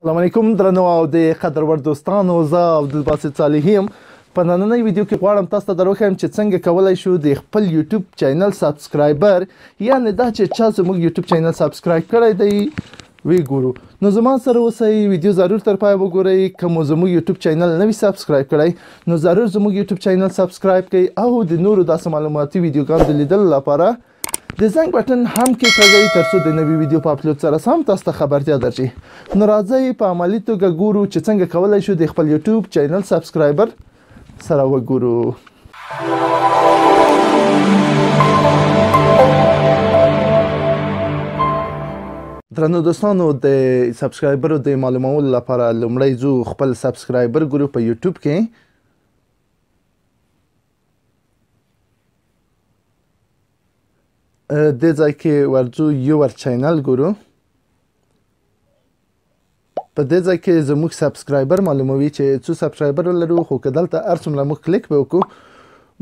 السلام علیکم درنو او د قدرور دوستانو، زه عبدالباسط صالحي یم. په نننۍ ویډیو کې غواړم تاسو ته دروښیم چې څنګه کولی شو د خپل یوټیوب چینل سبسکرایبر، یعنې دا چې چا زموږ یوټیوب چینل سبسکرایب کړی دی وګورو. نو زما سره اوسئ، ویډیو ضرور تر پایه وګورئ. که مو زموږ یوټیوب چینل نه وي سبسکرایب کړی نو ضرور زموږ یوټیوب چینل سبسکرایب کړئ او د نورو داسې معلوماتي ویډیوګانو د لیدلو لپاره د زنګ بټن هم کې کږئ ترڅو د نوي ویډیو په اپلوډ سره سم تاسو ته خبرتیا درشي. نو راځئ په عملي توګه ګورو چې څنګه کولی شو د خپل یوټیوب چینل سبسکرایبر سره وګورو. درنو دوستانو، د سبسکرایبرو د معلومولو لپاره لومړی ځو خپل سبسکرایبر ګورو په یوټیوب کې. د ځای کې ورځو یور چینل ګورو. په دې ځای کې زموږ سبسکرایبر معلوموي چې څو سبسکرایبر لرو، خو که دلته هر څومره موږ کلیک به وکړو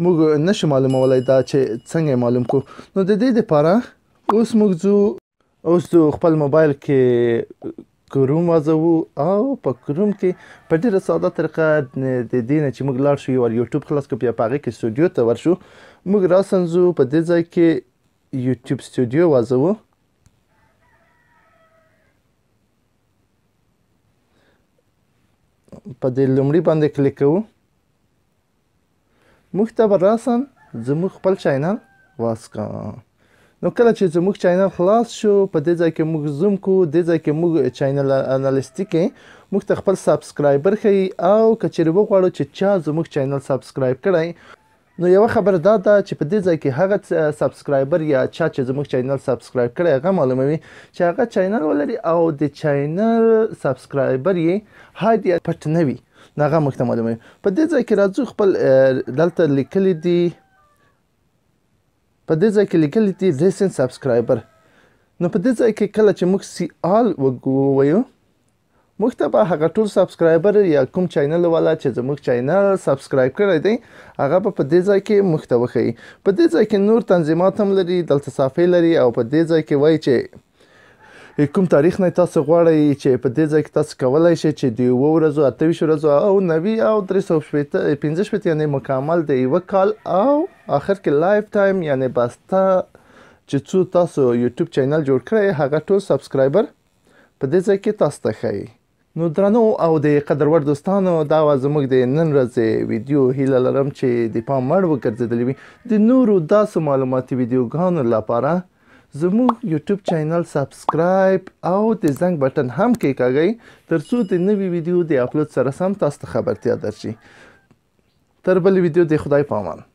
موږ نشو معلومولی دا چې څنګه یې معلوم کړو. نو د دې دپاره اوس موږ ځو خپل موبایل کې کروم واچوو او په کروم کې په ډېره ساده طریقه د دې نه چې موږ لاړ شو یو یوټیوب خلاص کړو، بیا په هغې کې سټوډیو ته ورشو. موږ راسنځو په دې ځای کې یوټیوب سټوډیو واچوو. په دې لومړي باندې کلیک کوو. موږ ته به راسن زموږ خپل چینل واسکا. نو کله چې زموږ چینل خلاص شو په دې ځای کې موږ زوم کوو. دې ځای کې موږ چینل انالیسټي کې موږ ته خپل سبسکرایبر ښیي او که چیرې وغواړو چې چا زموږ چینل سبسکرایب کړی نو یوه خبره دا ده چې په دې ځای کې هغه سبسکرایبر یا چا چې زموږ چینل سبسکرایب کړی هغه معلوموي چې هغه چینل ولري او د چینل سبسکرایبر یې هاید یا پټ نه وي، نو هغه موږ ته معلوموي. په دې ځای کې راځو خپل دلته لیکلي دي، په دې ځای کې لیکلي دي ریسنټ سبسکرایبر. نو په دې ځای کې کله چې موږ سی آل ووایو موږ ته به هغه ټول سبسکرایبر یا کوم چینل والا چې زموږ چینل سبسکرایب کړی دی هغه به په دې ځای کې موږ ته وښیي. په دې ځای کې نور تنظیمات هم لري، دلته صفحې لري او په دې ځای کې وایي چې کوم تاریخ نه تاسو غواړئ چې په دې ځای کې تاسو کولی شئ چې د 7 ورځو، 28 ورځو او 90 او 365 یعنې مکمل د یوه کال او آخر کې لایف ټایم یعنې بسته چې څو تاسو یوټیوب چینل جوړ کړی هغه ټول سبسکرایبر په دې ځای کې تاسو ته ښیي. نو درنو او د قدرور دوستانو، دا وه زموږ د نن ورځې ویډیو. هیله لرم چې د پام وړ وګرځېدلې وي. د نورو داسې معلوماتي ویډیوګانو لپاره زموږ یوټیوب چینل سبسکرایب او د زنګ بټن هم کېکاږئ ترڅو د نوي ویډیو د اپلوډ سره سم تاسو ته خبرتیا درشي. تر بلې ویډیو د خدای په امان.